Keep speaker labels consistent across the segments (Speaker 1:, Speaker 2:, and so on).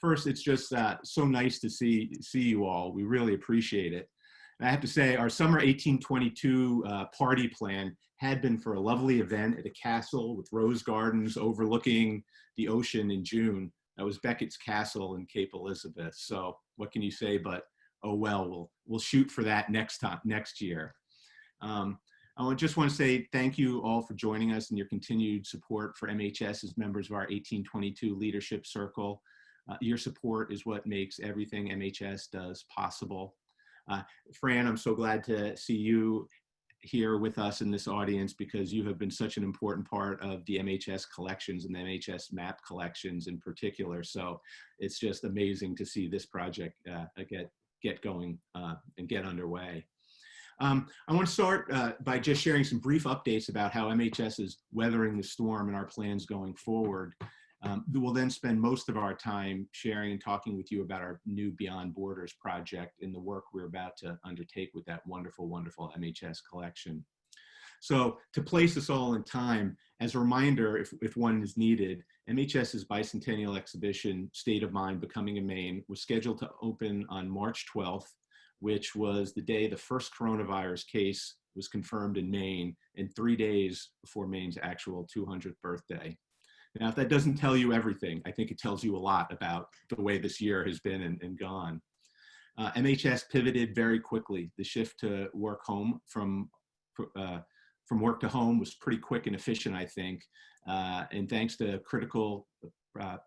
Speaker 1: First, it's just so nice to see you all. We really appreciate it. And I have to say, our summer 1822 party plan had been for a lovely event at a castle with rose gardens overlooking the ocean in June. That was Beckett's Castle in Cape Elizabeth. So what can you say but, oh well, we'll shoot for that next year. Just want to say thank you all for joining us and your continued support for MHS as members of our 1822 Leadership Circle. Your support is what makes everything MHS does possible. Fran, I'm so glad to see you here with us in this audience because you have been such an important part of the MHS collections and the MHS map collections in particular. So it's just amazing to see this project get going and get underway. I want to start by just sharing some brief updates about how MHS is weathering the storm and our plans going forward. We'll then spend most of our time sharing and talking with you about our new Beyond Borders project and the work we're about to undertake with that wonderful, wonderful MHS collection. So to place us all in time, as a reminder, if one is needed, MHS's bicentennial exhibition, State of Mind, Becoming a Maine, was scheduled to open on March 12th, which was the day the first coronavirus case was confirmed in Maine, and 3 days before Maine's actual 200th birthday. Now, if that doesn't tell you everything, I think it tells you a lot about the way this year has been and gone. MHS pivoted very quickly. The shift to work home from work to home was pretty quick and efficient, I think. And thanks to critical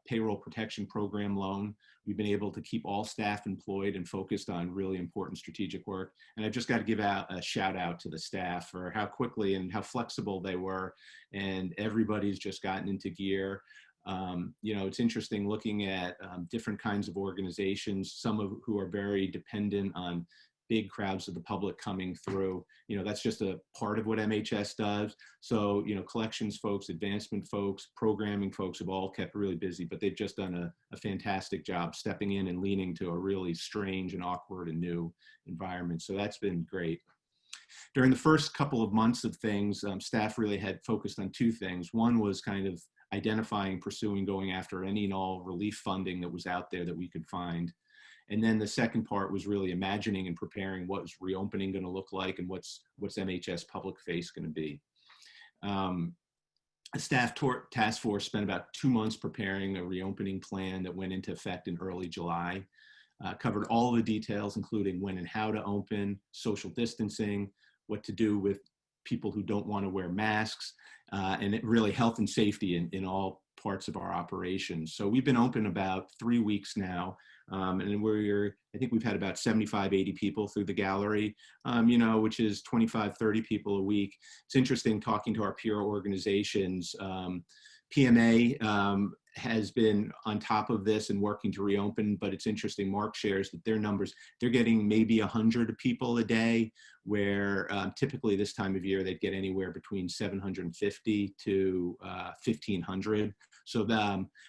Speaker 1: payroll protection program loan, we've been able to keep all staff employed and focused on really important strategic work. And I've just got to give out a shout out to the staff for how quickly and how flexible they were. And everybody's just gotten into gear. You know, it's interesting looking at different kinds of organizations, some of who are very dependent on big crowds of the public coming through. You know, that's just a part of what MHS does. So, you know, collections folks, advancement folks, programming folks have all kept really busy, but they've just done a fantastic job stepping in and leaning to a really strange and awkward and new environment. So that's been great. During the first couple of months of things, staff really had focused on two things. One was kind of identifying, pursuing, going after any and all relief funding that was out there that we could find. And then the second part was really imagining and preparing what was reopening going to look like and what's MHS public face going to be. A staff task force spent about 2 months preparing a reopening plan that went into effect in early July. Covered all the details, including when and how to open, social distancing, what to do with people who don't want to wear masks, and it really health and safety in all parts of our operations. So we've been open about 3 weeks now. And I think we've had about 75, 80 people through the gallery, you know, which is 25, 30 people a week. It's interesting talking to our peer organizations. PMA has been on top of this and working to reopen, but it's interesting, Mark shares that their numbers, they're getting maybe 100 people a day, where typically this time of year, they'd get anywhere between 750 to 1,500. So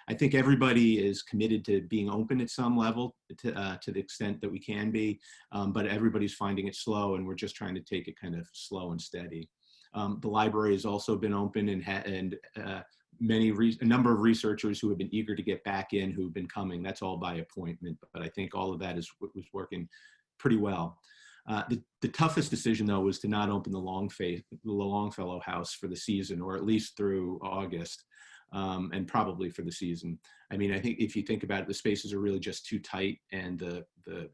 Speaker 1: I think everybody is committed to being open at some level to the extent that we can be, but everybody's finding it slow, and we're just trying to take it kind of slow and steady. The library has also been open, and a number of researchers who have been eager to get back in who've been coming. That's all by appointment, but I think all of that was working pretty well. The toughest decision, though, was to not open the Longfellow House for the season, or at least through August, and probably for the season. I mean, I think if you think about it, the spaces are really just too tight, and the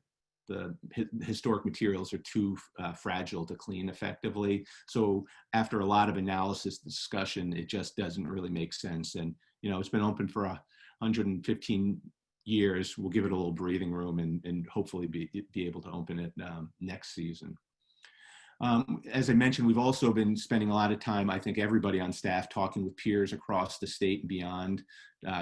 Speaker 1: historic materials are too fragile to clean effectively. So after a lot of analysis, discussion, it just doesn't really make sense. And, you know, it's been open for 115 years. We'll give it a little breathing room and hopefully be able to open it next season. As I mentioned, we've also been spending a lot of time, I think everybody on staff, talking with peers across the state and beyond,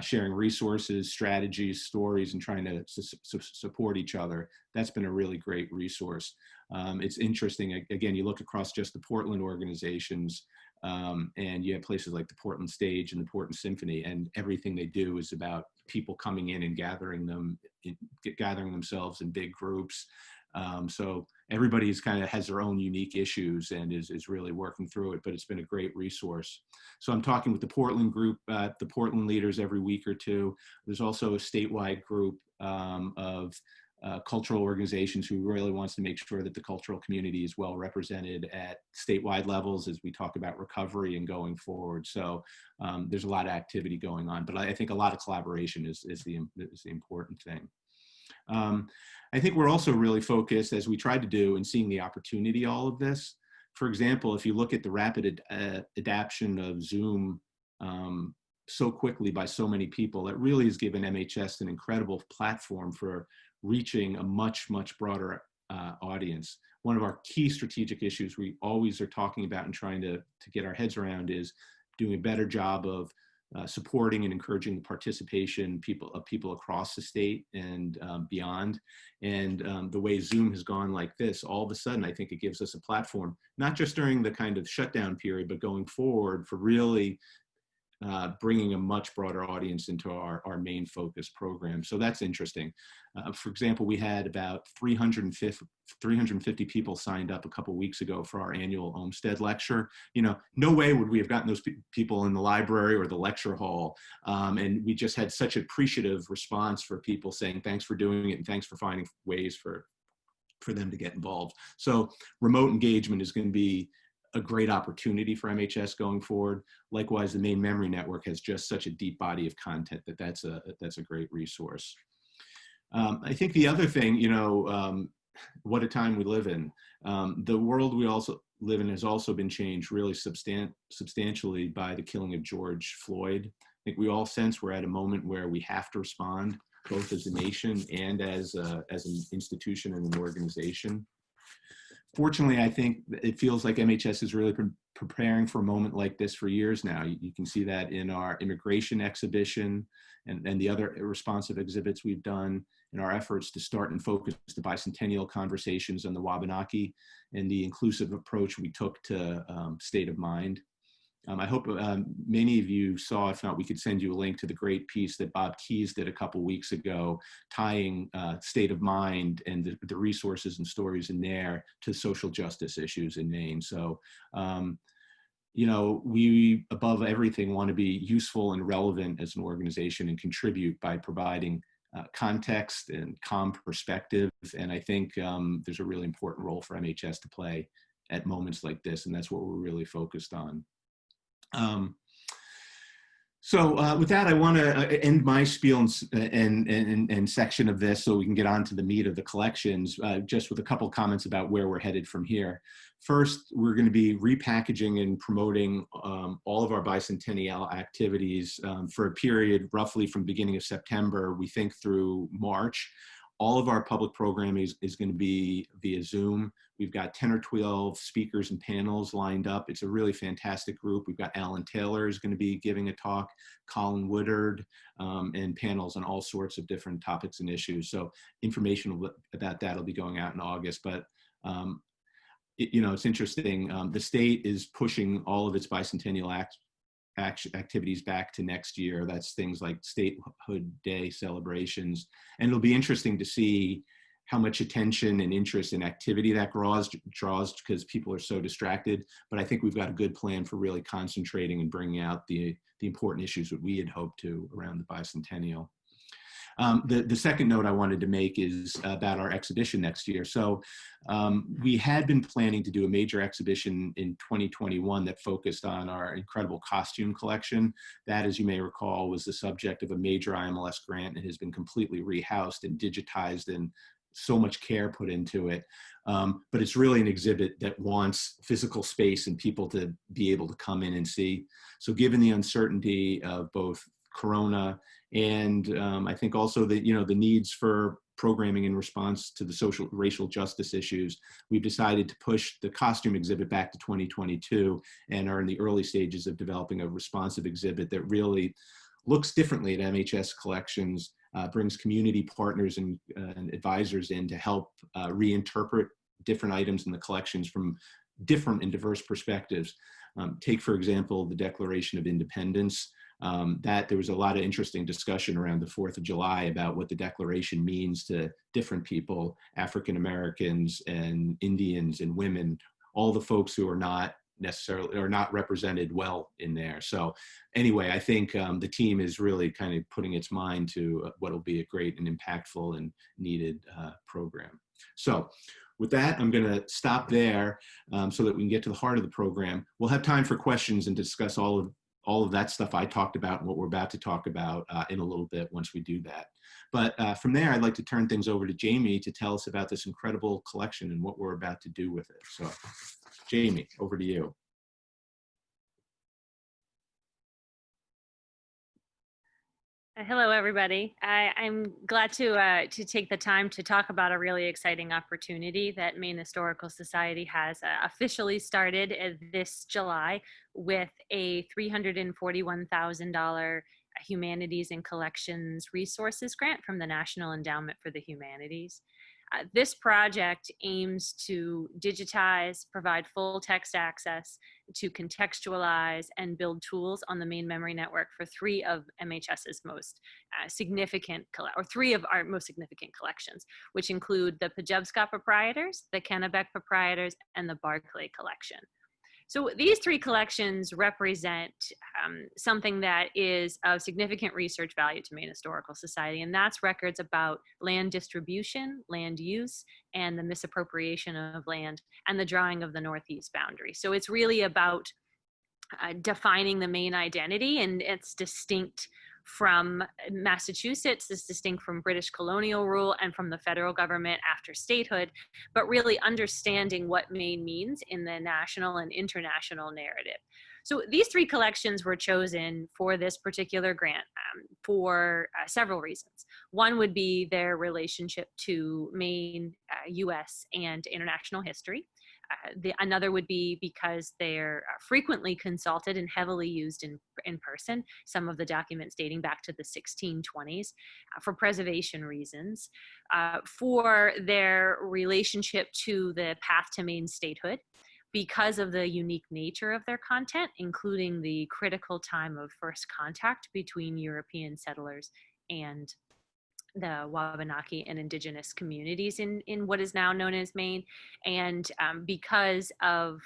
Speaker 1: sharing resources, strategies, stories, and trying to support each other. That's been a really great resource. It's interesting, again, you look across just the Portland organizations, and you have places like the Portland Stage and the Portland Symphony, and everything they do is about people coming in and gathering themselves in big groups. So everybody's kind of has their own unique issues and is really working through it, but it's been a great resource. So I'm talking with the Portland group, the Portland leaders every week or two. There's also a statewide group of cultural organizations who really wants to make sure that the cultural community is well represented at statewide levels as we talk about recovery and going forward. So there's a lot of activity going on, but I think a lot of collaboration is the important thing. I think we're also really focused, as we tried to do, in seeing the opportunity all of this. For example, if you look at the rapid adaption of Zoom so quickly by so many people, it really has given MHS an incredible platform for reaching a much, much broader audience. One of our key strategic issues we always are talking about and trying to get our heads around is doing a better job of supporting and encouraging the participation of people across the state and beyond. And the way Zoom has gone like this, all of a sudden, I think it gives us a platform, not just during the kind of shutdown period, but going forward for really bringing a much broader audience into our main focus program. So that's interesting. For example, we had about 350 people signed up a couple of weeks ago for our annual Olmsted lecture. You know, no way would we have gotten those people in the library or the lecture hall. And we just had such appreciative response for people saying, thanks for doing it and thanks for finding ways for them to get involved. So remote engagement is going to be a great opportunity for MHS going forward. Likewise, the Maine Memory Network has just such a deep body of content that's a great resource. I think the other thing, you know, what a time we live in. The world we also live in has also been changed really substantially by the killing of George Floyd. I think we all sense we're at a moment where we have to respond, both as a nation and as an institution and an organization. Fortunately, I think it feels like MHS is really preparing for a moment like this for years now. You can see that in our immigration exhibition and the other responsive exhibits we've done in our efforts to start and focus the bicentennial conversations on the Wabanaki and the inclusive approach we took to state of mind. I hope many of you saw, if not, we could send you a link to the great piece that Bob Keyes did a couple weeks ago, tying state of mind and the resources and stories in there to social justice issues in Maine. So, you know, we, above everything, want to be useful and relevant as an organization and contribute by providing context and calm perspective. And I think there's a really important role for MHS to play at moments like this, and that's what we're really focused on. So with that, I want to end my spiel and section of this so we can get on to the meat of the collections, just with a couple comments about where we're headed from here. First, we're going to be repackaging and promoting all of our bicentennial activities for a period roughly from beginning of September, we think through March. All of our public programming is going to be via Zoom. We've got 10 or 12 speakers and panels lined up. It's a really fantastic group. We've got Alan Taylor is going to be giving a talk, Colin Woodard, and panels on all sorts of different topics and issues. So information about that will be going out in August. But you know, it's interesting. The state is pushing all of its bicentennial activities back to next year. That's things like Statehood Day celebrations. And it'll be interesting to see how much attention and interest and activity that draws because people are so distracted. But I think we've got a good plan for really concentrating and bringing out the important issues that we had hoped to around the bicentennial. The second note I wanted to make is about our exhibition next year. So we had been planning to do a major exhibition in 2021 that focused on our incredible costume collection. That, as you may recall, was the subject of a major IMLS grant and has been completely rehoused and digitized and so much care put into it. But it's really an exhibit that wants physical space and people to be able to come in and see. So given the uncertainty of both Corona and I think also the, you know, the needs for programming in response to the social racial justice issues, we've decided to push the costume exhibit back to 2022 and are in the early stages of developing a responsive exhibit that really looks differently at MHS collections, brings community partners and advisors in to help reinterpret different items in the collections from different and diverse perspectives. Take, for example, the Declaration of Independence. that there was a lot of interesting discussion around the 4th of July about what the Declaration means to different people, African Americans and Indians and women, all the folks who are not necessarily or not represented well in there. So anyway, I think the team is really kind of putting its mind to what will be a great and impactful and needed program. So with that, I'm going to stop there so that we can get to the heart of the program. We'll have time for questions and discuss all of that stuff I talked about and what we're about to talk about in a little bit once we do that. But from there, I'd like to turn things over to Jamie to tell us about this incredible collection and what we're about to do with it. So Jamie, over to you.
Speaker 2: Hello, everybody. I'm glad to take the time to talk about a really exciting opportunity that Maine Historical Society has officially started this July with a $341,000 Humanities and Collections Resources Grant from the National Endowment for the Humanities. This project aims to digitize, provide full text access, to contextualize and build tools on the Maine Memory Network for three of MHS's most significant, or three of our most significant collections, which include the Pejubscot Proprietors, the Kennebec Proprietors, and the Barclay Collection. So these three collections represent something that is of significant research value to Maine Historical Society, and that's records about land distribution, land use, and the misappropriation of land, and the drawing of the northeast boundary. So it's really about defining the Maine identity, and it's distinct from Massachusetts, is distinct from British colonial rule and from the federal government after statehood, but really understanding what Maine means in the national and international narrative. So these three collections were chosen for this particular grant for several reasons. One would be their relationship to Maine, US, and international history. Another would be because they're frequently consulted and heavily used in person, some of the documents dating back to the 1620s, for preservation reasons, for their relationship to the path to Maine statehood, because of the unique nature of their content, including the critical time of first contact between European settlers and the Wabanaki and indigenous communities in what is now known as Maine, and because of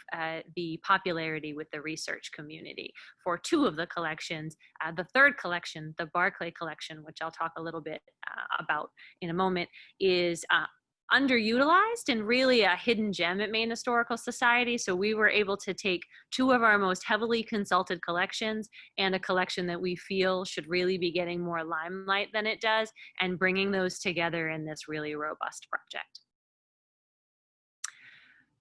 Speaker 2: the popularity with the research community. For two of the collections, the third collection, the Barclay Collection, which I'll talk a little bit about in a moment, is underutilized and really a hidden gem at Maine Historical Society. So we were able to take two of our most heavily consulted collections and a collection that we feel should really be getting more limelight than it does, and bringing those together in this really robust project.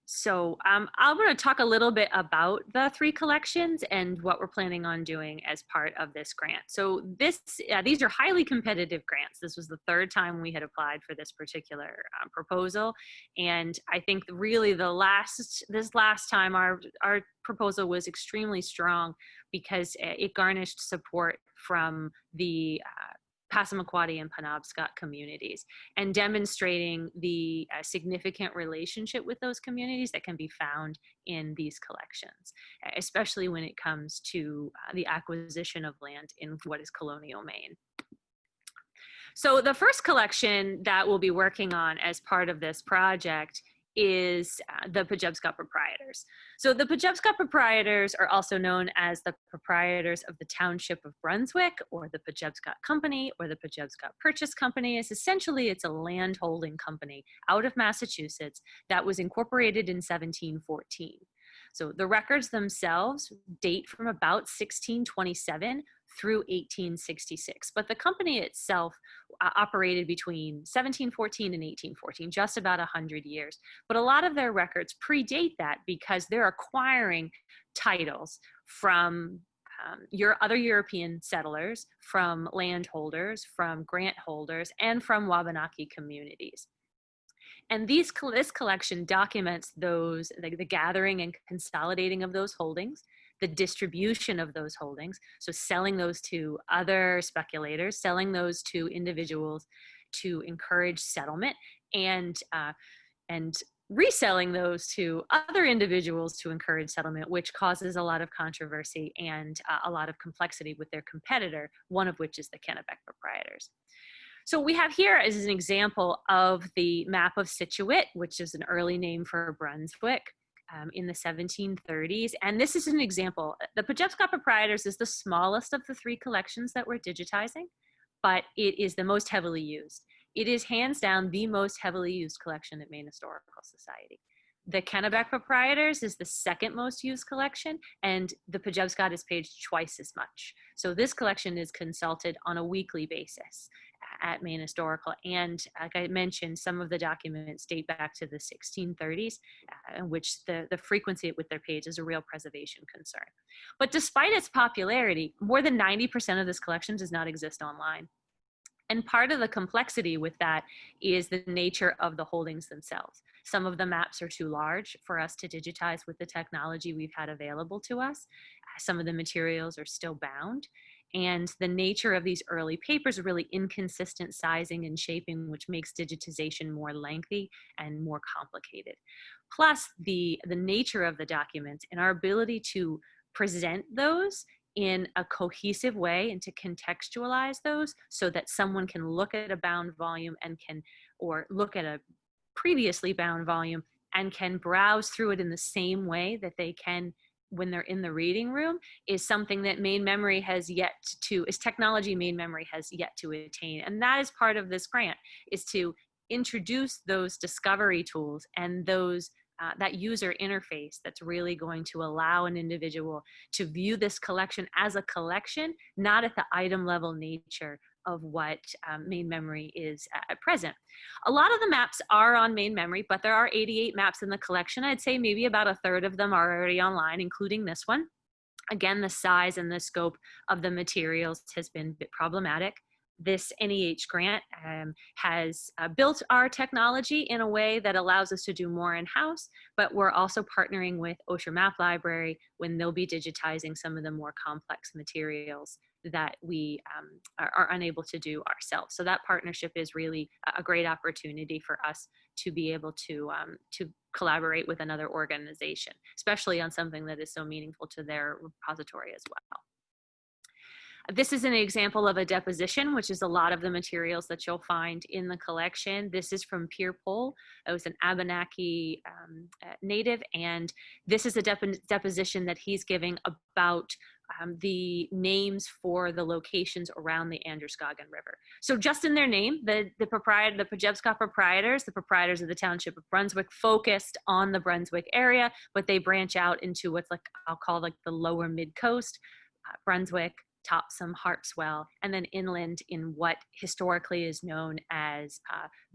Speaker 2: So I'm going to talk a little bit about the three collections and what we're planning on doing as part of this grant. So these are highly competitive grants. This was the third time we had applied for this particular proposal. And I think really this last time our proposal was extremely strong because it garnished support from the Passamaquoddy and Penobscot communities, and demonstrating the significant relationship with those communities that can be found in these collections, especially when it comes to the acquisition of land in what is colonial Maine. So the first collection that we'll be working on as part of this project is the Pejubscot Proprietors. So the Pejubscot Proprietors are also known as the proprietors of the Township of Brunswick, or the Pejubscot Company, or the Pejubscot Purchase Company. It's a land holding company out of Massachusetts that was incorporated in 1714. So the records themselves date from about 1627 through 1866, but the company itself operated between 1714 and 1814, just about 100 years. But a lot of their records predate that because they're acquiring titles from other European settlers, from landholders, from grant holders, and from Wabanaki communities. And this collection documents those, the gathering and consolidating of those holdings, the distribution of those holdings, so selling those to other speculators, selling those to individuals to encourage settlement, and reselling those to other individuals to encourage settlement, which causes a lot of controversy and a lot of complexity with their competitor, one of which is the Kennebec proprietors. So we have here is an example of the map of Scituate, which is an early name for Brunswick in the 1730s. And this is an example. The Pejepscot proprietors is the smallest of the three collections that we're digitizing, but it is the most heavily used. It is hands down the most heavily used collection at Maine Historical Society. The Kennebec proprietors is the second most used collection, and the Pejepscot is paged twice as much. So this collection is consulted on a weekly basis at Maine Historical. And like I mentioned, some of the documents date back to the 1630s, in which the frequency with their page is a real preservation concern. But despite its popularity, more than 90% of this collection does not exist online. And part of the complexity with that is the nature of the holdings themselves. Some of the maps are too large for us to digitize with the technology we've had available to us. Some of the materials are still bound. And the nature of these early papers are really inconsistent sizing and shaping, which makes digitization more lengthy and more complicated. Plus, the nature of the documents and our ability to present those in a cohesive way and to contextualize those so that someone can look at a bound volume and can, or look at a previously bound volume and can browse through it in the same way that they can when they're in the reading room, is something that Maine Memory has yet to, is technology Maine Memory has yet to attain. And that is part of this grant, is to introduce those discovery tools and those that user interface that's really going to allow an individual to view this collection as a collection, not at the item level nature of what Maine Memory is at present. A lot of the maps are on Maine Memory, but there are 88 maps in the collection. I'd say maybe about a third of them are already online, including this one. Again, the size and the scope of the materials has been a bit problematic. This NEH grant has built our technology in a way that allows us to do more in-house, but we're also partnering with Osher Map Library when they'll be digitizing some of the more complex materials that we are unable to do ourselves. So that partnership is really a great opportunity for us to be able to collaborate with another organization, especially on something that is so meaningful to their repository as well. This is an example of a deposition, which is a lot of the materials that you'll find in the collection. This is from Pierre Pole. It was an Abenaki native, and this is a deposition that he's giving about the names for the locations around the Androscoggin River. So just in their name, the Pejepscot proprietors, the proprietors of the Township of Brunswick, focused on the Brunswick area, but they branch out into what's like, I'll call like the lower mid-coast, Brunswick, Topsom, Harpswell, and then inland in what historically is known as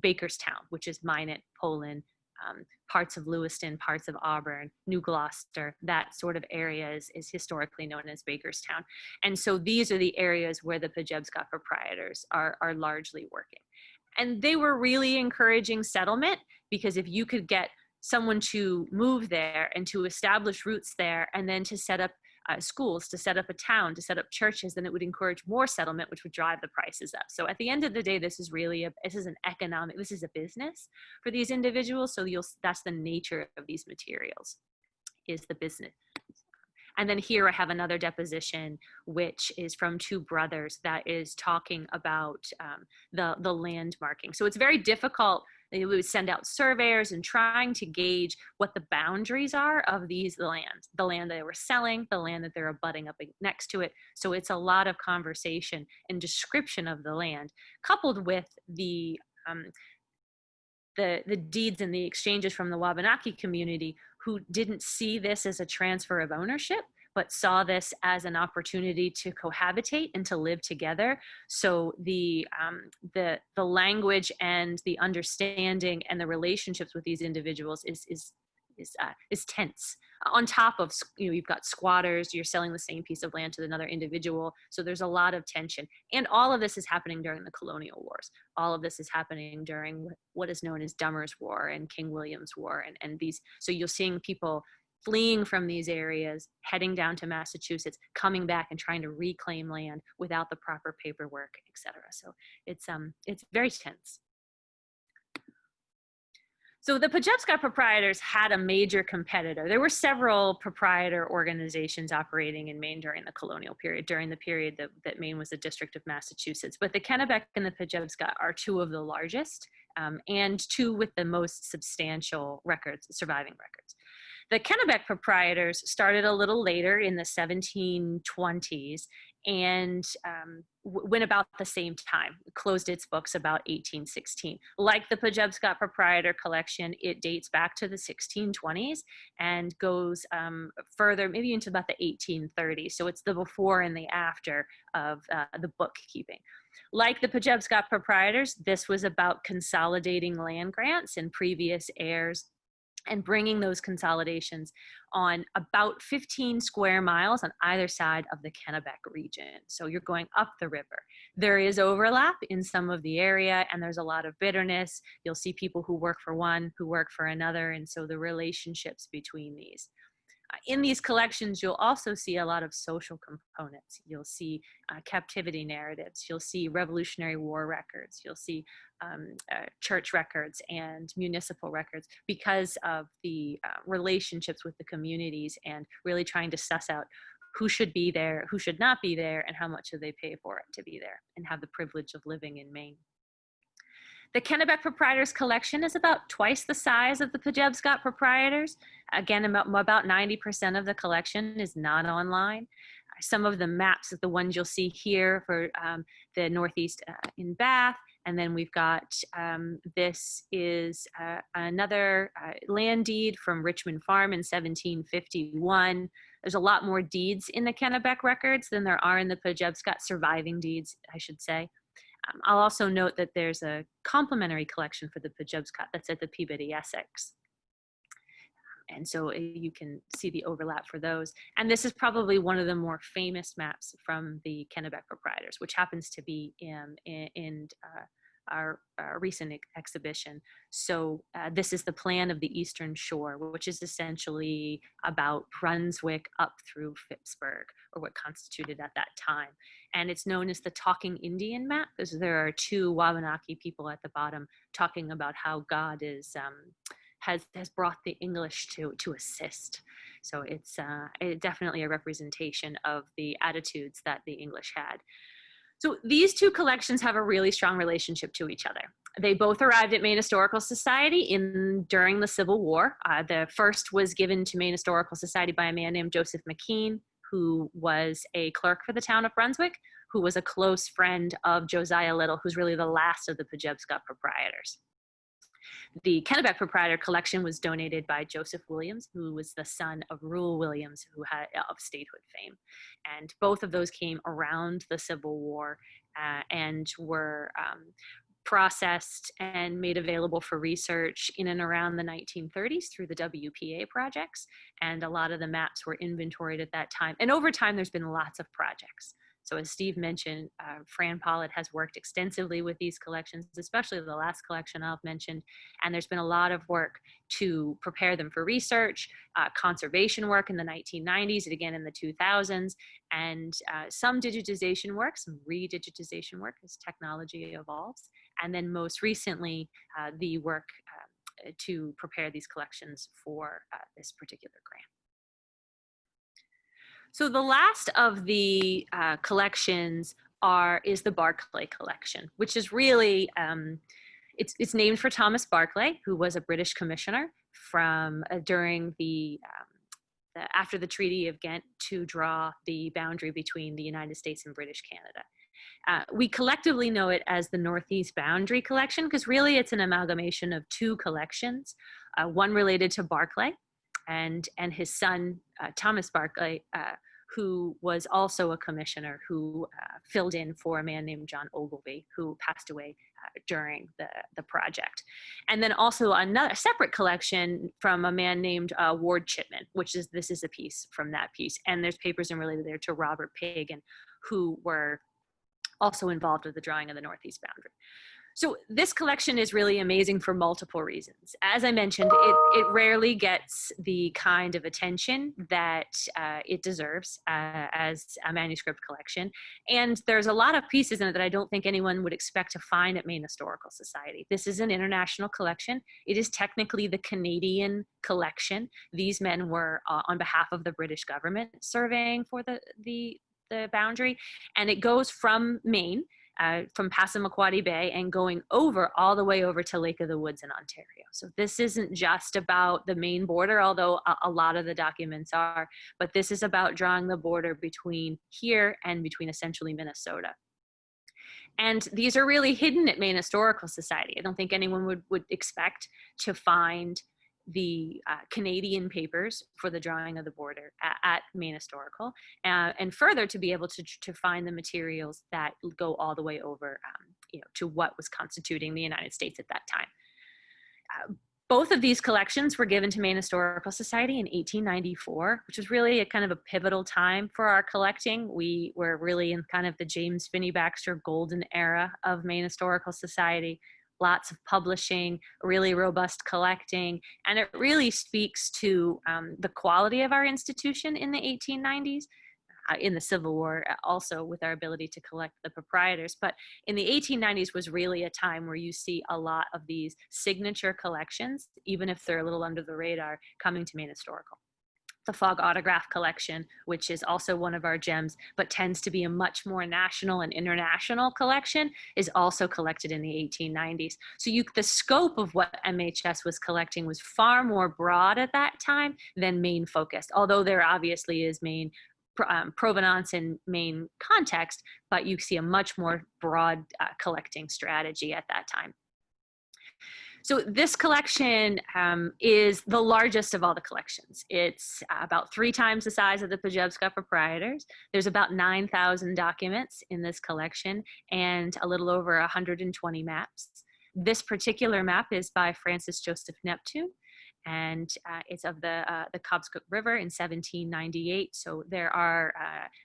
Speaker 2: Bakerstown, which is Minot, Poland, parts of Lewiston, parts of Auburn, New Gloucester. That sort of area is historically known as Bakerstown. And so these are the areas where the Pejepscot proprietors are largely working. And they were really encouraging settlement, because if you could get someone to move there and to establish roots there and then to set up schools, to set up a town, to set up churches, then it would encourage more settlement, which would drive the prices up. So at the end of the day, this is really this is a business for these individuals. So that's the nature of these materials, is the business. And then here I have another deposition, which is from two brothers that is talking about the land marking. So it's very difficult. They would send out surveyors and trying to gauge what the boundaries are of these lands, the land that they were selling, the land that they're abutting up next to it. So it's a lot of conversation and description of the land, coupled with the deeds and the exchanges from the Wabanaki community, who didn't see this as a transfer of ownership, but saw this as an opportunity to cohabitate and to live together. So the language and the understanding and the relationships with these individuals is tense. On top of, you've got squatters, you're selling the same piece of land to another individual. So there's a lot of tension. And all of this is happening during the colonial wars. All of this is happening during what is known as Dummer's War and King William's War. And these, so you're seeing people fleeing from these areas, heading down to Massachusetts, coming back and trying to reclaim land without the proper paperwork, et cetera. So it's very tense. So the Pajubscot proprietors had a major competitor. There were several proprietor organizations operating in Maine during the colonial period, during the period that Maine was a district of Massachusetts. But the Kennebec and the Pajubscot are two of the largest, and two with the most substantial records, surviving records. The Kennebec proprietors started a little later in the 1720s and went about the same time, closed its books about 1816. Like the Pajubscot proprietor collection, it dates back to the 1620s and goes further, maybe into about the 1830s. So it's the before and the after of the bookkeeping. Like the Pajubscot proprietors, this was about consolidating land grants and previous heirs and bringing those consolidations on about 15 square miles on either side of the Kennebec region. So you're going up the river. There is overlap in some of the area, and there's a lot of bitterness. You'll see people who work for one, who work for another, and so the relationships between these. In these collections, you'll also see a lot of social components. You'll see captivity narratives. You'll see Revolutionary War records. You'll see church records and municipal records because of the relationships with the communities and really trying to suss out who should be there, who should not be there, and how much do they pay for it to be there and have the privilege of living in Maine. The Kennebec Proprietors Collection is about twice the size of the Pajubscot Proprietors. Again, about 90% of the collection is not online. Some of the maps, the ones you'll see here for the Northeast in Bath, and then we've got, this is another land deed from Richmond Farm in 1751. There's a lot more deeds in the Kennebec records than there are in the Pajubscot, surviving deeds, I should say. I'll also note that there's a complementary collection for the Pajubscot that's at the Peabody, Essex. And so you can see the overlap for those. And this is probably one of the more famous maps from the Kennebec proprietors, which happens to be in our recent exhibition. So this is the plan of the Eastern Shore, which is essentially about Brunswick up through Phippsburg, or what constituted at that time. And it's known as the Talking Indian map, because there are two Wabanaki people at the bottom talking about how God is has brought the English to assist. So it's definitely a representation of the attitudes that the English had. So these two collections have a really strong relationship to each other. They both arrived at Maine Historical Society during the Civil War. The first was given to Maine Historical Society by a man named Joseph McKean, who was a clerk for the town of Brunswick, who was a close friend of Josiah Little, who's really the last of the Pajubscot proprietors. The Kennebec proprietor collection was donated by Joseph Williams, who was the son of Reuel Williams, who had of statehood fame. And both of those came around the Civil War and were processed and made available for research in and around the 1930s through the WPA projects. And a lot of the maps were inventoried at that time. And over time, there's been lots of projects. So as Steve mentioned, Fran Pollitt has worked extensively with these collections, especially the last collection I've mentioned. And there's been a lot of work to prepare them for research, conservation work in the 1990s and again in the 2000s, and some digitization work, some re-digitization work as technology evolves. And then most recently, the work to prepare these collections for this particular grant. So the last of the collections is the Barclay collection, which is really, it's named for Thomas Barclay, who was a British commissioner from during after the Treaty of Ghent to draw the boundary between the United States and British Canada. We collectively know it as the Northeast Boundary Collection because really it's an amalgamation of two collections, one related to Barclay and his son, Thomas Barclay, who was also a commissioner who filled in for a man named John Ogilvie, who passed away during the project. And then also another separate collection from a man named Ward Chipman, this is a piece from that piece. And there's papers related there to Robert Pagan, who were also involved with the drawing of the Northeast Boundary. So this collection is really amazing for multiple reasons. As I mentioned, it rarely gets the kind of attention that it deserves as a manuscript collection. And there's a lot of pieces in it that I don't think anyone would expect to find at Maine Historical Society. This is an international collection. It is technically the Canadian collection. These men were on behalf of the British government surveying for the boundary. And it goes from Maine, from Passamaquoddy Bay, and going over all the way over to Lake of the Woods in Ontario. So this isn't just about the Maine border, although a lot of the documents are, but this is about drawing the border between here and between essentially Minnesota. And these are really hidden at Maine Historical Society. I don't think anyone would expect to find the Canadian papers for the drawing of the border at Maine Historical, and further to be able to find the materials that go all the way over to what was constituting the United States at that time. Both of these collections were given to Maine Historical Society in 1894, which was really a kind of a pivotal time for our collecting. We were really in kind of the James Finney Baxter golden era of Maine Historical Society. Lots of publishing, really robust collecting, and it really speaks to the quality of our institution in the 1890s, in the Civil War, also with our ability to collect the proprietors. But in the 1890s was really a time where you see a lot of these signature collections, even if they're a little under the radar, coming to Maine Historical. The Fogg Autograph Collection, which is also one of our gems, but tends to be a much more national and international collection, is also collected in the 1890s. So the scope of what MHS was collecting was far more broad at that time than Maine focused, although there obviously is Maine provenance and Maine context, but you see a much more broad collecting strategy at that time. So this collection is the largest of all the collections. It's about 3 times the size of the Pajevska proprietors. There's about 9,000 documents in this collection and a little over 120 maps. This particular map is by Francis Joseph Neptune, and it's of the Cobscook River in 1798. So there are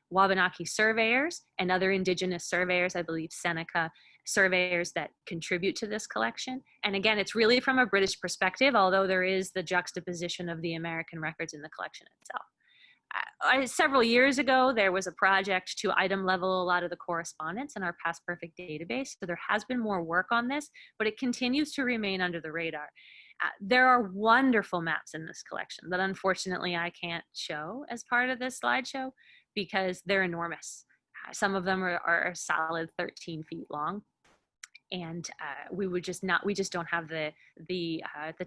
Speaker 2: Wabanaki surveyors and other indigenous surveyors, I believe Seneca surveyors, that contribute to this collection. And again, it's really from a British perspective, although there is the juxtaposition of the American records in the collection itself. Several years ago, there was a project to item level a lot of the correspondence in our Past Perfect database. So there has been more work on this, but it continues to remain under the radar. There are wonderful maps in this collection that unfortunately I can't show as part of this slideshow because they're enormous. Some of them are a solid 13 feet long. And we just don't have the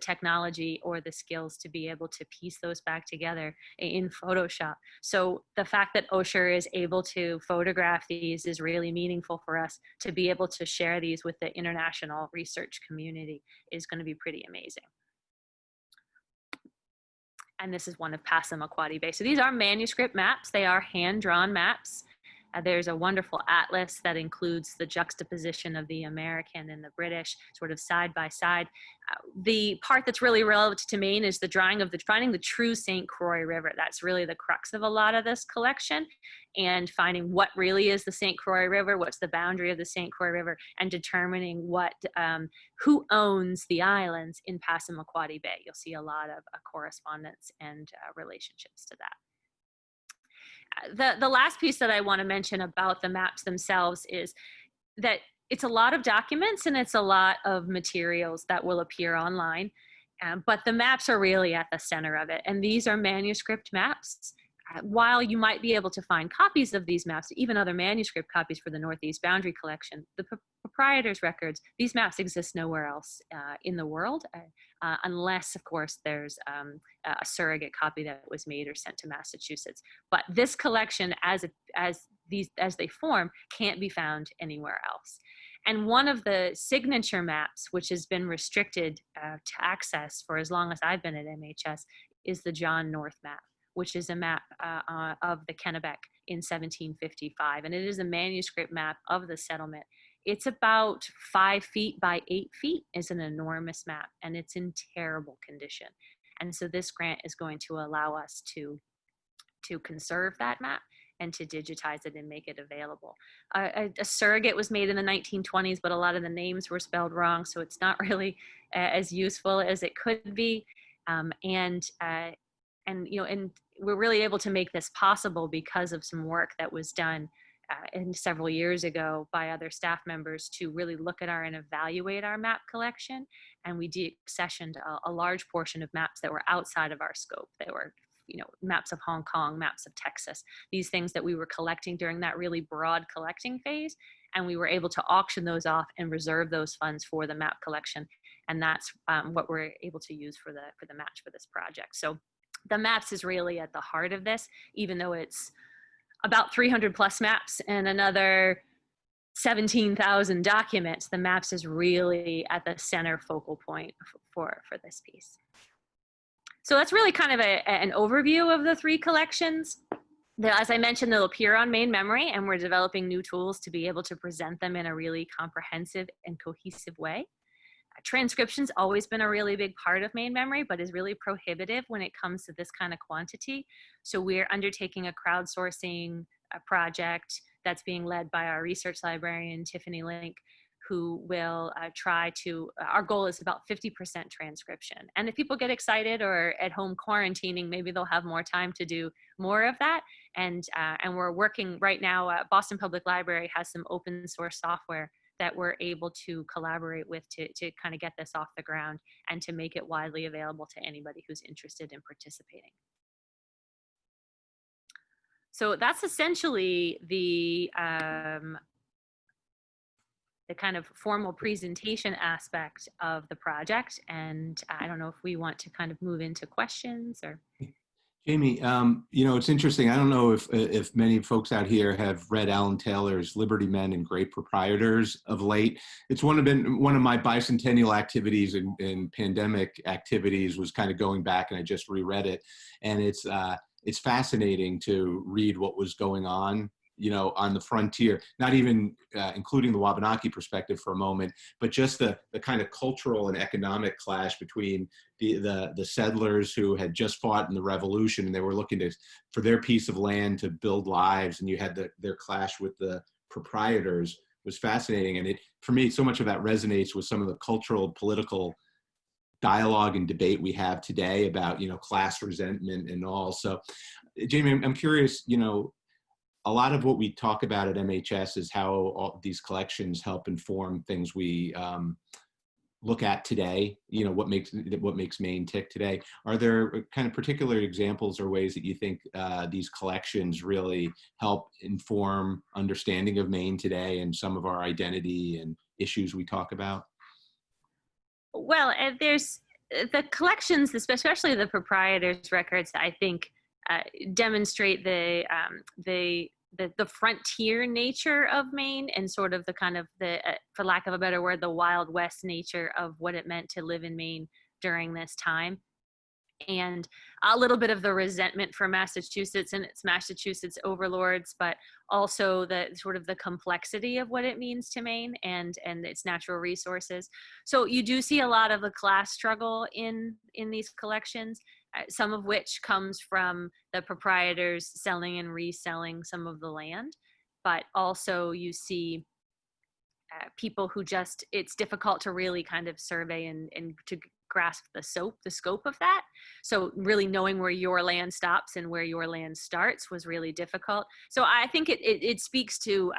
Speaker 2: technology or the skills to be able to piece those back together in Photoshop. So the fact that Osher is able to photograph these is really meaningful for us. To be able to share these with the international research community is going to be pretty amazing. And this is one of Passamaquoddy Bay. So these are manuscript maps. They are hand-drawn maps. There's a wonderful atlas that includes the juxtaposition of the American and the British sort of side by side. The part that's really relevant to Maine is the drawing of finding the true St. Croix River. That's really the crux of a lot of this collection, and finding what really is the St. Croix River, what's the boundary of the St. Croix River, and determining who owns the islands in Passamaquoddy Bay. You'll see a lot of correspondence and relationships to that. The last piece that I want to mention about the maps themselves is that it's a lot of documents and it's a lot of materials that will appear online, but the maps are really at the center of it. And these are manuscript maps. While you might be able to find copies of these maps, even other manuscript copies for the Northeast Boundary Collection, the proprietors' records, these maps exist nowhere else in the world, unless, of course, there's a surrogate copy that was made or sent to Massachusetts. But this collection, as they form, can't be found anywhere else. And one of the signature maps, which has been restricted to access for as long as I've been at MHS, is the John North map, which is a map of the Kennebec in 1755. And it is a manuscript map of the settlement. It's about 5 feet by 8 feet. It's an enormous map, and it's in terrible condition. And so this grant is going to allow us to conserve that map and to digitize it and make it available. A surrogate was made in the 1920s, but a lot of the names were spelled wrong, so it's not really as useful as it could be. And we're really able to make this possible because of some work that was done several years ago by other staff members to really look at and evaluate our map collection. And we deaccessioned a large portion of maps that were outside of our scope. They were, maps of Hong Kong, maps of Texas, these things that we were collecting during that really broad collecting phase. And we were able to auction those off and reserve those funds for the map collection. And that's what we're able to use for the match for this project. So the maps is really at the heart of this, even though it's about 300 plus maps and another 17,000 documents. The maps is really at the center focal point for this piece. So that's really kind of an overview of the three collections. As I mentioned, they'll appear on Maine Memory, and we're developing new tools to be able to present them in a really comprehensive and cohesive way. Transcription's always been a really big part of Maine Memory, but is really prohibitive when it comes to this kind of quantity. So we're undertaking a crowdsourcing project that's being led by our research librarian, Tiffany Link, who will our goal is about 50% transcription. And if people get excited or at home quarantining, maybe they'll have more time to do more of that. And we're working right now, Boston Public Library has some open source software that we're able to collaborate with to kind of get this off the ground and to make it widely available to anybody who's interested in participating. So that's essentially the kind of formal presentation aspect of the project. And I don't know if we want to kind of move into questions or.
Speaker 1: Jamie, it's interesting. I don't know if many folks out here have read Alan Taylor's Liberty Men and Great Proprietors of late. It's been one of my bicentennial activities and pandemic activities was kind of going back, and I just reread it. And it's fascinating to read what was going on on the frontier, not even including the Wabanaki perspective for a moment, but just the kind of cultural and economic clash between the settlers who had just fought in the revolution, and they were looking for their piece of land to build lives, and you had their clash with the proprietors was fascinating. And for me, so much of that resonates with some of the cultural, political dialogue and debate we have today about, class resentment and all. So, Jamie, I'm curious, a lot of what we talk about at MHS is how all these collections help inform things we look at today, what makes Maine tick today. Are there kind of particular examples or ways that you think these collections really help inform understanding of Maine today and some of our identity and issues we talk about?
Speaker 2: Well, there's the collections, especially the proprietors' records, I think demonstrate the frontier nature of Maine and sort of the kind of for lack of a better word, the Wild West nature of what it meant to live in Maine during this time. And a little bit of the resentment for Massachusetts and its Massachusetts overlords, but also the sort of the complexity of what it means to Maine and its natural resources. So you do see a lot of the class struggle in these collections, some of which comes from the proprietors selling and reselling some of the land, but also you see people who it's difficult to really kind of survey and to grasp the scope of that. So really knowing where your land stops and where your land starts was really difficult. So I think it speaks to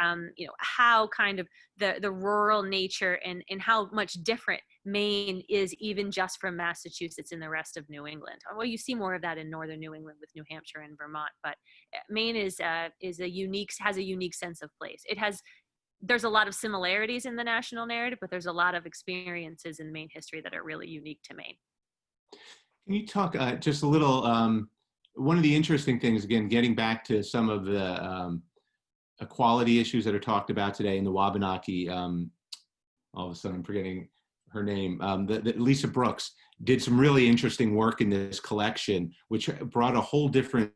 Speaker 2: how kind of the rural nature and how much different Maine is even just from Massachusetts and the rest of New England. Well, you see more of that in northern New England with New Hampshire and Vermont, but Maine has a unique sense of place. There's a lot of similarities in the national narrative, but there's a lot of experiences in Maine history that are really unique to Maine.
Speaker 1: Can you talk just a little, one of the interesting things, again, getting back to some of the equality issues that are talked about today in the Wabanaki, all of a sudden I'm forgetting her name, Lisa Brooks did some really interesting work in this collection, which brought a whole different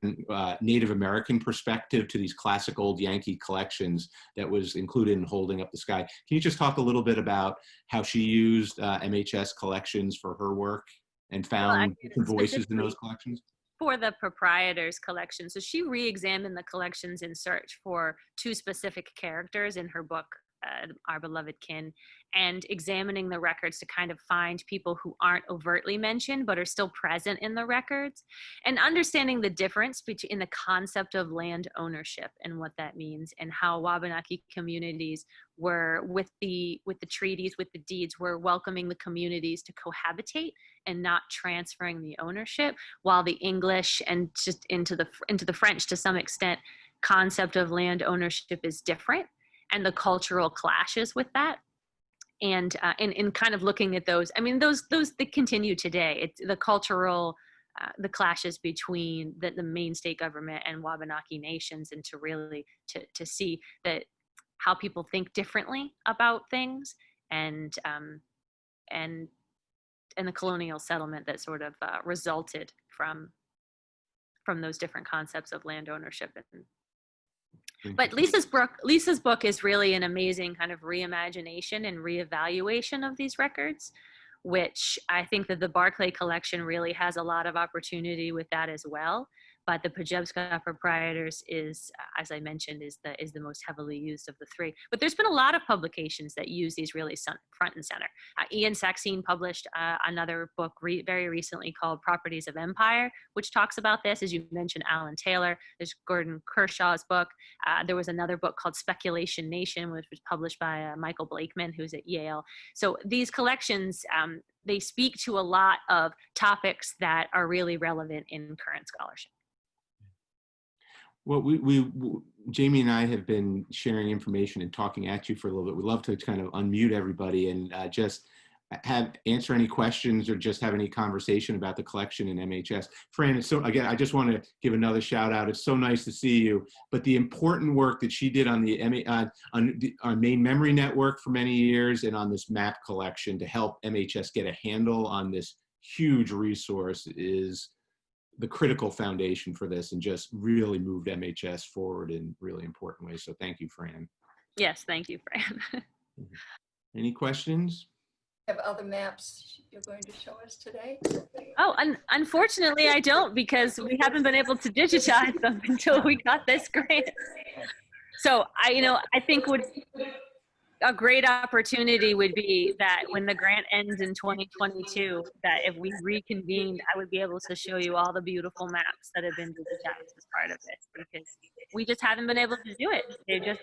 Speaker 1: Native American perspective to these classic old Yankee collections that was included in Holding Up the Sky. Can you just talk a little bit about how she used MHS collections for her work and found different voices in those collections?
Speaker 2: for the proprietor's collection. So she re-examined the collections in search for two specific characters in her book, Our Beloved Kin, and examining the records to kind of find people who aren't overtly mentioned but are still present in the records, and understanding the difference between the concept of land ownership and what that means, and how Wabanaki communities were, with the treaties, with the deeds, were welcoming the communities to cohabitate and not transferring the ownership, while the English and just into the French to some extent concept of land ownership is different, and the cultural clashes with that. And in kind of looking at those, I mean, those they continue today. It's the cultural, the clashes between the Maine state government and Wabanaki nations, and to really to see that how people think differently about things, and and the colonial settlement that sort of resulted from those different concepts of land ownership. But Lisa's book is really an amazing kind of reimagination and reevaluation of these records, which I think that the Barclay collection really has a lot of opportunity with that as well. But the Pajevska Proprietors is, as I mentioned, is the most heavily used of the three. But there's been a lot of publications that use these really front and center. Ian Saxene published another book very recently called Properties of Empire, which talks about this. As you mentioned, Alan Taylor. There's Gordon Kershaw's book. There was another book called Speculation Nation, which was published by Michael Blakeman, who's at Yale. So these collections, they speak to a lot of topics that are really relevant in current scholarship.
Speaker 1: Well, Jamie and I have been sharing information and talking at you for a little bit. We'd love to kind of unmute everybody and just answer any questions or just have any conversation about the collection in MHS. Fran, so again, I just want to give another shout out. It's so nice to see you. But the important work that she did on our Maine Memory Network for many years, and on this map collection to help MHS get a handle on this huge resource, is the critical foundation for this, and just really moved MHS forward in really important ways. So thank you, Fran.
Speaker 2: Yes, thank you, Fran.
Speaker 1: Any questions?
Speaker 3: Have other maps you're going to show us today?
Speaker 2: Oh, unfortunately I don't, because we haven't been able to digitize them until we got this grant. So I think a great opportunity would be that when the grant ends in 2022, that if we reconvened, I would be able to show you all the beautiful maps that have been digitized as part of this, because we just haven't been able to do it.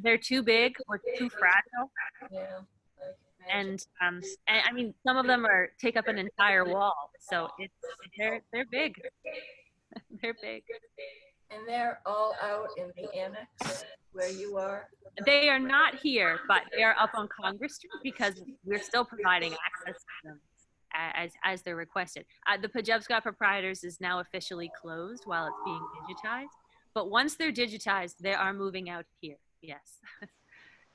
Speaker 2: They're too big or too fragile.
Speaker 3: Yeah.
Speaker 2: And I mean, some of them take up an entire wall. So they're big. They're big.
Speaker 3: And they're all out in the annex where you are?
Speaker 2: They are not here, but they are up on Congress Street, because we're still providing access to them as they're requested. The Pajevska Proprietors is now officially closed while it's being digitized. But once they're digitized, they are moving out here. Yes.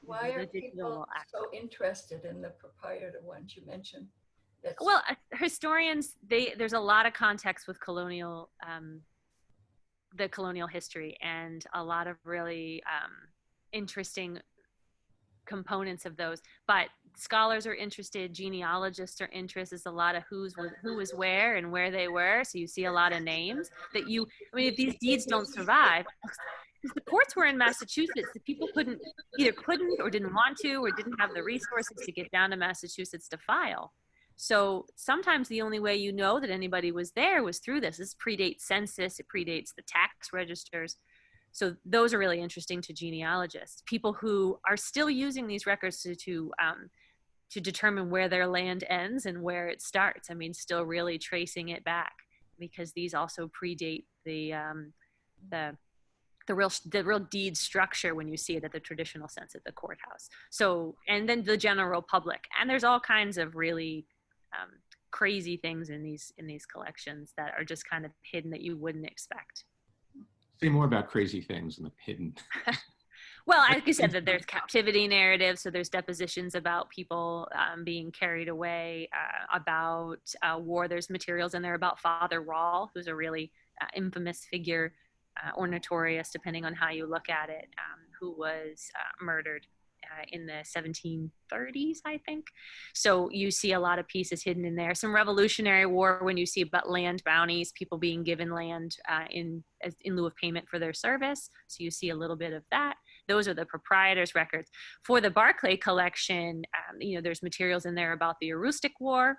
Speaker 3: Why are people so interested in the proprietor ones you mentioned?
Speaker 2: Well, historians, there's a lot of context with the colonial history, and a lot of really interesting components of those. But scholars are interested, genealogists are interested. There's a lot of who was where and where they were. So you see a lot of names that if these deeds don't survive, because the courts were in Massachusetts, the people either couldn't or didn't want to, or didn't have the resources to get down to Massachusetts to file. So sometimes the only way you know that anybody was there was through this. This predates census, it predates the tax registers. So those are really interesting to genealogists, people who are still using these records to determine where their land ends and where it starts. I mean, still really tracing it back, because these also predate the real deed structure when you see it at the traditional sense at the courthouse. So, and then the general public, and there's all kinds of really crazy things in these collections that are just kind of hidden that you wouldn't expect.
Speaker 1: Say more about crazy things and the hidden.
Speaker 2: Well, like you said, that there's captivity narratives, so there's depositions about people being carried away, about war. There's materials in there about Father Rawl, who's a really infamous figure, or notorious, depending on how you look at it, who was murdered in the 1730s, I think. So you see a lot of pieces hidden in there. Some Revolutionary War, when you see about land bounties, people being given land in lieu of payment for their service. So you see a little bit of that. Those are the proprietors' records. For the Barclay collection, there's materials in there about the Aroostook War.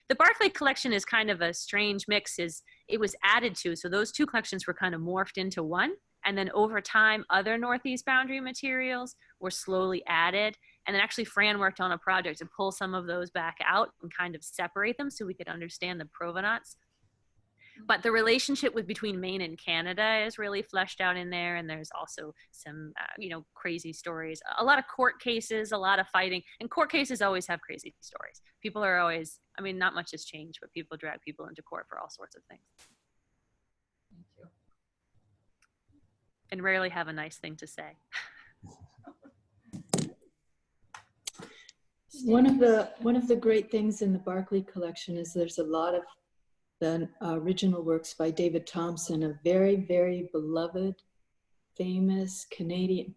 Speaker 2: The Barclay collection is kind of a strange mix. It was added to, so those two collections were kind of morphed into one. And then over time, other Northeast boundary materials were slowly added. And then actually Fran worked on a project to pull some of those back out and kind of separate them so we could understand the provenance. But the relationship between Maine and Canada is really fleshed out in there. And there's also some, crazy stories, a lot of court cases, a lot of fighting. And court cases always have crazy stories. People are always, not much has changed, but people drag people into court for all sorts of things.
Speaker 3: Thank you.
Speaker 2: And rarely have a nice thing to say.
Speaker 4: One of the great things in the Barclay collection is there's a lot of the original works by David Thompson, a very, very beloved, famous Canadian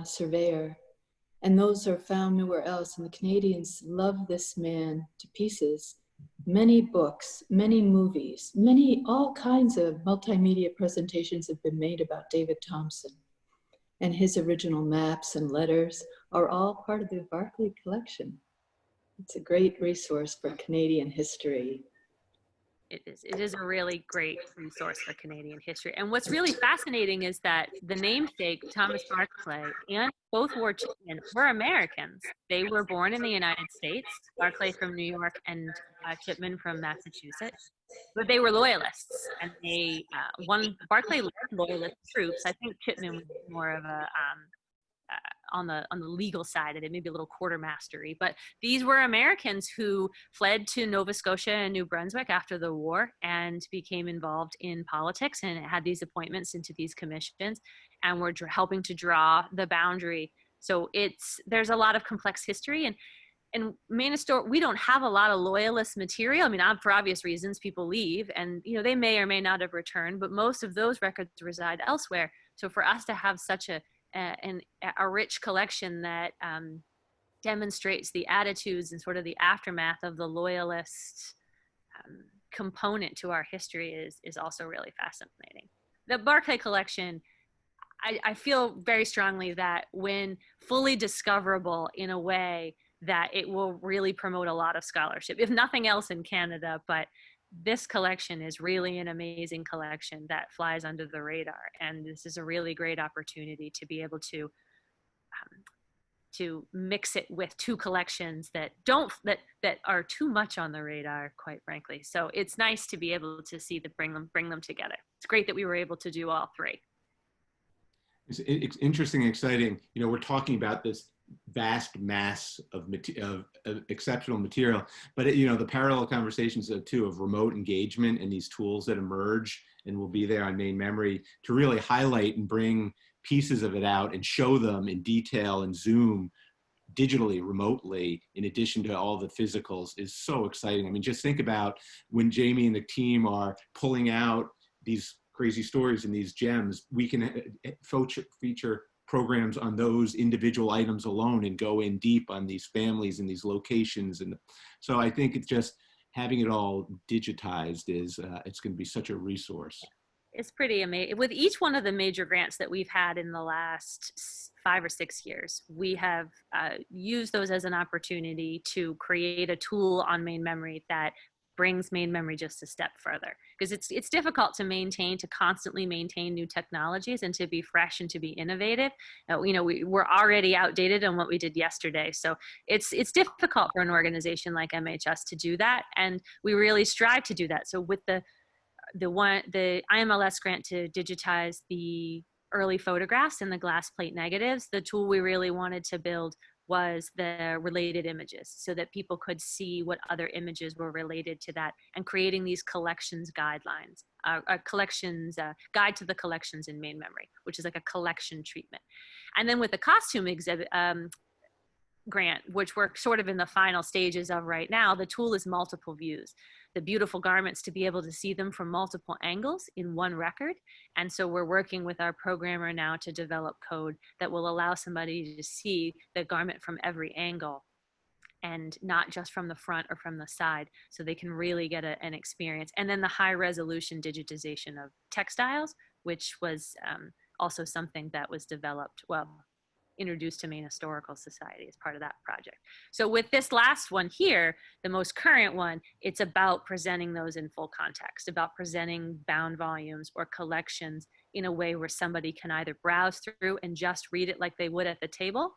Speaker 4: surveyor. And those are found nowhere else. And the Canadians love this man to pieces. Many books, many movies, all kinds of multimedia presentations have been made about David Thompson. And his original maps and letters are all part of the Barclay collection. It's a great resource for Canadian history.
Speaker 2: It is a really great resource for Canadian history. And what's really fascinating is that the namesake, Thomas Barclay, and both Ward Chipman were Americans. They were born in the United States, Barclay from New York and Chipman from Massachusetts. But they were loyalists, and Barclay led loyalist troops. I think Chipman was more of a on the legal side of it, maybe a little quartermastery. But these were Americans who fled to Nova Scotia and New Brunswick after the war and became involved in politics and had these appointments into these commissions and were helping to draw the boundary. So there's a lot of complex history, and Maine we don't have a lot of loyalist material. For obvious reasons, people leave, and they may or may not have returned, but most of those records reside elsewhere. So for us to have such a rich collection that demonstrates the attitudes and sort of the aftermath of the loyalist component to our history is also really fascinating. The Barclay collection, I feel very strongly that when fully discoverable in a way, that it will really promote a lot of scholarship, if nothing else in Canada. But this collection is really an amazing collection that flies under the radar. And this is a really great opportunity to be able to mix it with two collections that are too much on the radar, quite frankly. So it's nice to be able to see bring them together. It's great that we were able to do all three.
Speaker 1: It's interesting and exciting. We're talking about this vast mass of exceptional material, but the parallel conversations too of remote engagement and these tools that emerge and will be there on Maine Memory to really highlight and bring pieces of it out and show them in detail and zoom digitally, remotely, in addition to all the physicals, is so exciting. Just think about when Jamie and the team are pulling out these crazy stories and these gems, we can feature programs on those individual items alone and go in deep on these families and these locations. And so I think it's just having it all digitized it's going to be such a resource.
Speaker 2: It's pretty amazing. With each one of the major grants that we've had in the last 5 or 6 years, we have used those as an opportunity to create a tool on Maine Memory that brings Maine Memory just a step further, because it's difficult to constantly maintain new technologies and to be fresh and to be innovative. We're already outdated on what we did yesterday, so it's difficult for an organization like MHS to do that, and we really strive to do that. So with the IMLS grant to digitize the early photographs and the glass plate negatives, the tool we really wanted to build was the related images, so that people could see what other images were related to that, and creating these collections guidelines, guide to the collections in Maine Memory, which is like a collection treatment. And then with the costume exhibit, grant, which we're sort of in the final stages of right now, the tool is multiple views. The beautiful garments, to be able to see them from multiple angles in one record. And so we're working with our programmer now to develop code that will allow somebody to see the garment from every angle and not just from the front or from the side, so they can really get an experience. And then the high resolution digitization of textiles, which was also something that was developed, well, introduced to Maine Historical Society as part of that project. So with this last one here, the most current one, it's about presenting those in full context, about presenting bound volumes or collections in a way where somebody can either browse through and just read it like they would at the table,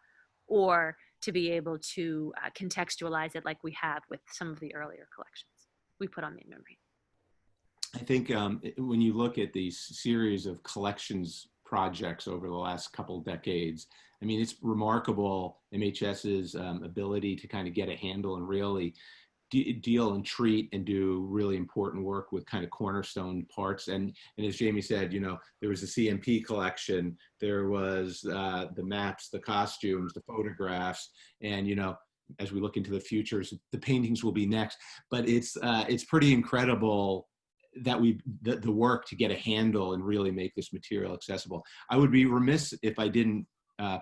Speaker 2: or to be able to contextualize it like we have with some of the earlier collections we put on Maine Memory.
Speaker 1: I think when you look at these series of collections projects over the last couple of decades, I mean, it's remarkable MHS's ability to kind of get a handle and really deal and treat and do really important work with kind of cornerstone parts. And as Jamie said, you know, there was a CMP collection, there was the maps, the costumes, the photographs, and, you know, as we look into the futures, the paintings will be next. But it's pretty incredible that the work to get a handle and really make this material accessible. I would be remiss if I didn't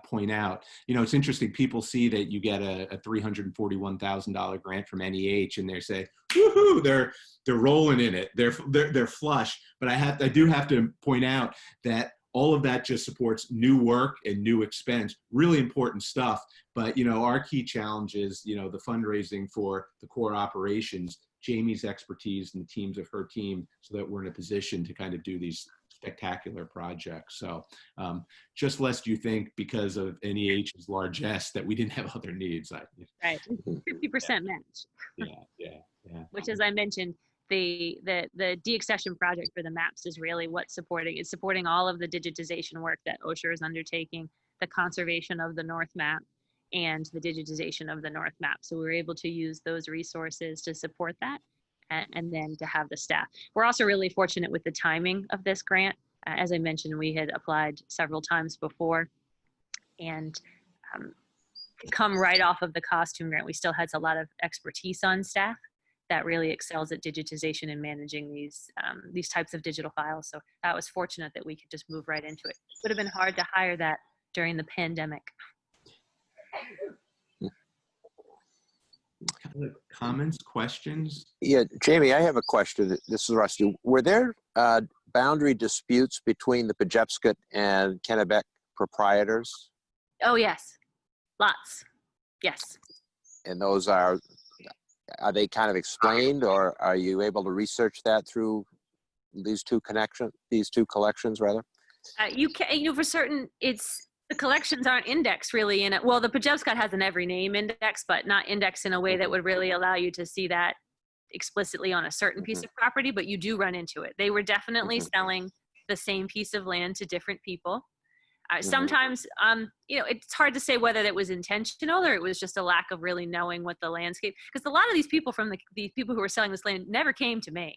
Speaker 1: point out, you know, it's interesting. People see that you get a $341,000 grant from NEH, and they say, "Woohoo!" They're rolling in it. They're flush. But I do have to point out that all of that just supports new work and new expense. Really important stuff. But you know, our key challenge is, you know, the fundraising for the core operations, Jamie's expertise and the teams of her team, so that we're in a position to kind of do these spectacular projects. So just lest you think because of NEH's largesse that we didn't have other needs.
Speaker 2: Right, 50% match.
Speaker 1: Yeah.
Speaker 2: Which, as I mentioned, the deaccession project for the maps is really what's supporting. It's supporting all of the digitization work that OSHA is undertaking, the conservation of the North Map, and the digitization of the North Map. So we were able to use those resources to support that, and then to have the staff. We're also really fortunate with the timing of this grant. As I mentioned, we had applied several times before, and to come right off of the costume grant, we still had a lot of expertise on staff that really excels at digitization and managing these types of digital files. So that was fortunate that we could just move right into it. It would have been hard to hire that during the pandemic.
Speaker 1: Comments, questions?
Speaker 5: Yeah, Jamie, I have a question. This is Rusty. Were there boundary disputes between the Pejepscot and Kennebec proprietors?
Speaker 2: Oh, yes. Lots. Yes.
Speaker 5: And those are they kind of explained, or are you able to research that through these two collections rather?
Speaker 2: You can, you know, for certain, the collections aren't indexed really in it. Well, the Pejepscot has an every name index, but not indexed in a way that would really allow you to see that explicitly on a certain piece of property, but you do run into it. They were definitely selling the same piece of land to different people. Sometimes, you know, it's hard to say whether that was intentional or it was just a lack of really knowing what the landscape, because a lot of these people these people who were selling this land never came to Maine.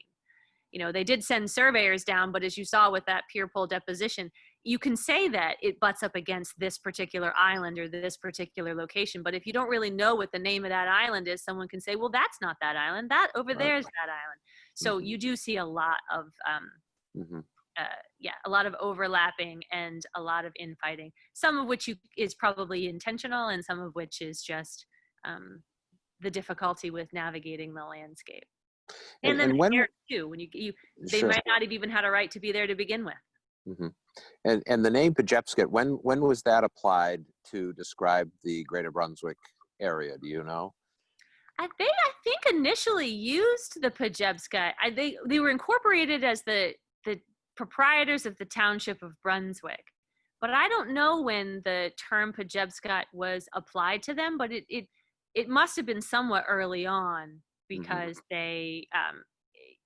Speaker 2: You know, they did send surveyors down, but as you saw with that pier pole deposition, you can say that it butts up against this particular island or this particular location. But if you don't really know what the name of that island is, someone can say, well, that's not that island. That over there is that island. So you do see a lot of, a lot of overlapping and a lot of infighting, some of which is probably intentional and some of which is just the difficulty with navigating the landscape. And then when too, when they might not have even had a right to be there to begin with.
Speaker 5: And the name Pejepscot, when was that applied to describe the Greater Brunswick area? Do you know?
Speaker 2: I think initially used the Pejepscot. They were incorporated as the proprietors of the township of Brunswick, but I don't know when the term Pejepscot was applied to them. But it must have been somewhat early on, because they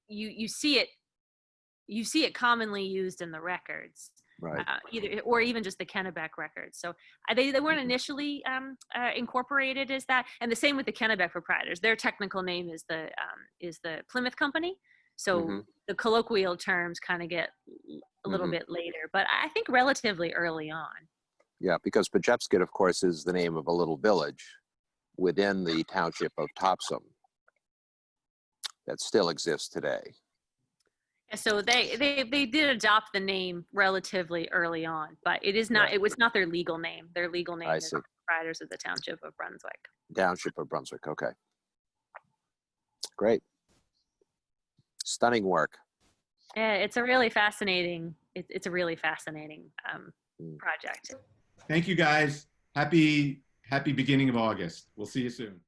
Speaker 2: you see it commonly used in the records,
Speaker 5: right?
Speaker 2: Either or even just the Kennebec records. So they weren't initially incorporated as that. And the same with the Kennebec proprietors. Their technical name is the Plymouth Company. So the colloquial terms kind of get a little bit later, but I think relatively early on.
Speaker 5: Yeah, because Pejepscot, of course, is the name of a little village within the township of Topsom that still exists today.
Speaker 2: Yeah, so they did adopt the name relatively early on, but it is not,
Speaker 3: Right.
Speaker 2: it was not their legal name. Their legal name
Speaker 5: I
Speaker 2: is
Speaker 5: see.
Speaker 2: proprietors of the Township of Brunswick.
Speaker 5: Township of Brunswick, okay. Great. Stunning work.
Speaker 2: Yeah, it's a really fascinating, it's a really fascinating project.
Speaker 1: Thank you, guys. Happy beginning of August. We'll see you soon.